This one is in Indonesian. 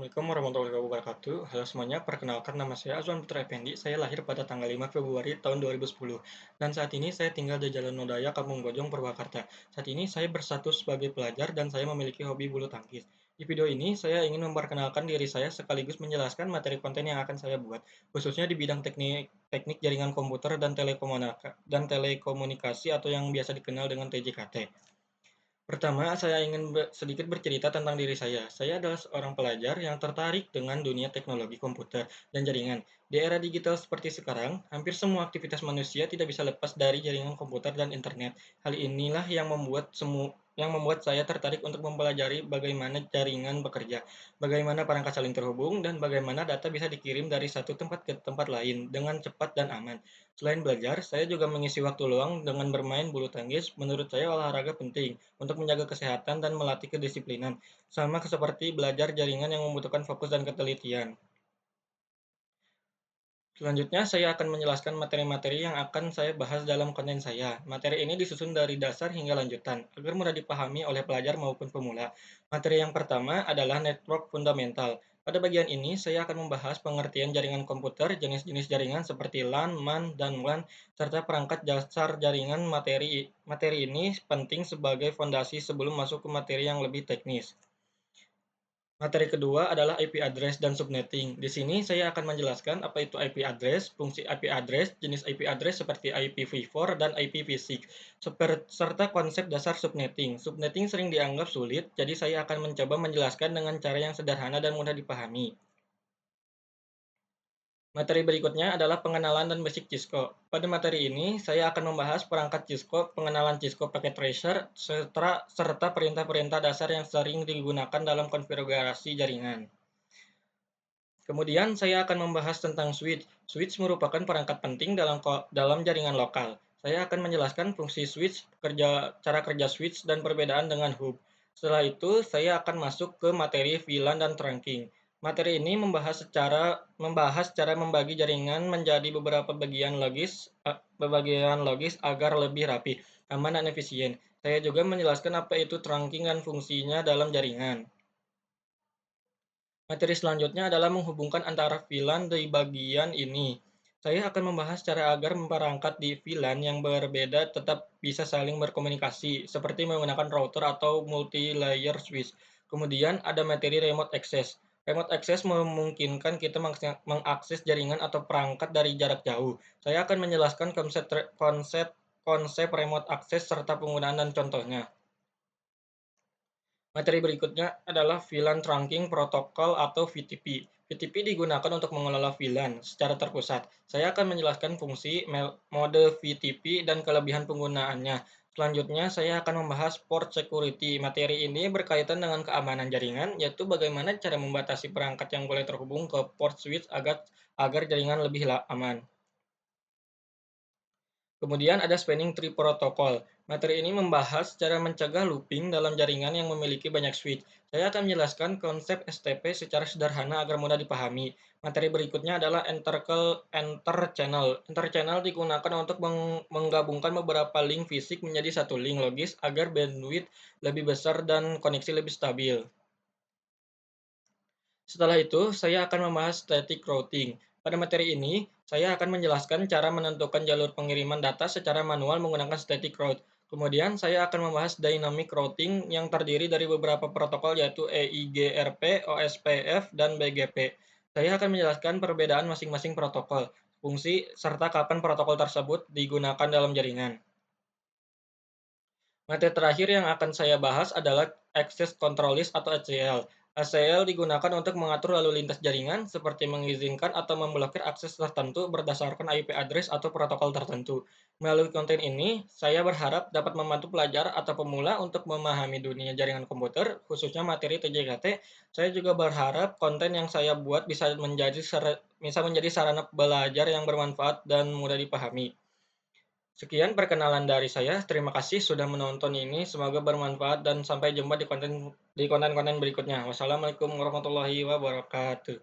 Assalamualaikum warahmatullahi wabarakatuh. Halo semuanya, perkenalkan nama saya Azwan Putra Effendi. Saya lahir pada tanggal 5 Februari tahun 2010. Dan saat ini saya tinggal di Jalan Nodaya, Kampung Bojong, Purwakarta. Saat ini saya berstatus sebagai pelajar dan saya memiliki hobi bulu tangkis. Di video ini saya ingin memperkenalkan diri saya sekaligus menjelaskan materi konten yang akan saya buat, khususnya di bidang teknik jaringan komputer dan telekomunikasi atau yang biasa dikenal dengan TJKT. Pertama, saya ingin sedikit bercerita tentang diri saya. Saya adalah seorang pelajar yang tertarik dengan dunia teknologi komputer dan jaringan. Di era digital seperti sekarang, hampir semua aktivitas manusia tidak bisa lepas dari jaringan komputer dan internet. Hal inilah yang membuat saya tertarik untuk mempelajari bagaimana jaringan bekerja, bagaimana perangkat saling terhubung, dan bagaimana data bisa dikirim dari satu tempat ke tempat lain dengan cepat dan aman. Selain belajar, saya juga mengisi waktu luang dengan bermain bulu tangkis. Menurut saya olahraga penting untuk menjaga kesehatan dan melatih kedisiplinan, sama seperti belajar jaringan yang membutuhkan fokus dan ketelitian. Selanjutnya, saya akan menjelaskan materi-materi yang akan saya bahas dalam konten saya. Materi ini disusun dari dasar hingga lanjutan, agar mudah dipahami oleh pelajar maupun pemula. Materi yang pertama adalah network fundamental. Pada bagian ini, saya akan membahas pengertian jaringan komputer, jenis-jenis jaringan seperti LAN, MAN, dan WAN, serta perangkat dasar jaringan materi. Materi ini penting sebagai fondasi sebelum masuk ke materi yang lebih teknis. Materi kedua adalah IP address dan subnetting. Di sini saya akan menjelaskan apa itu IP address, fungsi IP address, jenis IP address seperti IPv4 dan IPv6, serta konsep dasar subnetting. Subnetting sering dianggap sulit, jadi saya akan mencoba menjelaskan dengan cara yang sederhana dan mudah dipahami. Materi berikutnya adalah pengenalan dan basic Cisco. Pada materi ini, saya akan membahas perangkat Cisco, pengenalan Cisco Packet Tracer, serta perintah-perintah dasar yang sering digunakan dalam konfigurasi jaringan. Kemudian saya akan membahas tentang switch. Switch merupakan perangkat penting dalam jaringan lokal. Saya akan menjelaskan fungsi switch, cara kerja switch, dan perbedaan dengan hub. Setelah itu, saya akan masuk ke materi VLAN dan trunking. Materi ini membahas cara membagi jaringan menjadi beberapa bagian logis agar lebih rapi, aman, dan efisien. Saya juga menjelaskan apa itu trunking dan fungsinya dalam jaringan. Materi selanjutnya adalah menghubungkan antara VLAN di bagian ini. Saya akan membahas cara agar perangkat di VLAN yang berbeda tetap bisa saling berkomunikasi, seperti menggunakan router atau multi-layer switch. Kemudian ada materi remote access. Remote access memungkinkan kita mengakses jaringan atau perangkat dari jarak jauh. Saya akan menjelaskan konsep remote access serta penggunaan dan contohnya. Materi berikutnya adalah VLAN Trunking Protocol atau VTP. VTP digunakan untuk mengelola VLAN secara terpusat. Saya akan menjelaskan fungsi, mode VTP, dan kelebihan penggunaannya. Selanjutnya, saya akan membahas port security. Materi ini berkaitan dengan keamanan jaringan, yaitu bagaimana cara membatasi perangkat yang boleh terhubung ke port switch agar jaringan lebih aman. Kemudian ada Spanning Tree Protocol. Materi ini membahas cara mencegah looping dalam jaringan yang memiliki banyak switch. Saya akan menjelaskan konsep STP secara sederhana agar mudah dipahami. Materi berikutnya adalah Enter-Channel. Enter-Channel digunakan untuk menggabungkan beberapa link fisik menjadi satu link logis agar bandwidth lebih besar dan koneksi lebih stabil. Setelah itu, saya akan membahas static routing. Pada materi ini, saya akan menjelaskan cara menentukan jalur pengiriman data secara manual menggunakan static route. Kemudian, saya akan membahas dynamic routing yang terdiri dari beberapa protokol yaitu EIGRP, OSPF, dan BGP. Saya akan menjelaskan perbedaan masing-masing protokol, fungsi, serta kapan protokol tersebut digunakan dalam jaringan. Materi terakhir yang akan saya bahas adalah Access Control List atau ACL. ACL digunakan untuk mengatur lalu lintas jaringan, seperti mengizinkan atau memblokir akses tertentu berdasarkan IP address atau protokol tertentu. Melalui konten ini, saya berharap dapat membantu pelajar atau pemula untuk memahami dunia jaringan komputer, khususnya materi TJKT. Saya juga berharap konten yang saya buat bisa menjadi sarana belajar yang bermanfaat dan mudah dipahami. Sekian perkenalan dari saya. Terima kasih sudah menonton ini. Semoga bermanfaat dan sampai jumpa di konten-konten berikutnya. Wassalamualaikum warahmatullahi wabarakatuh.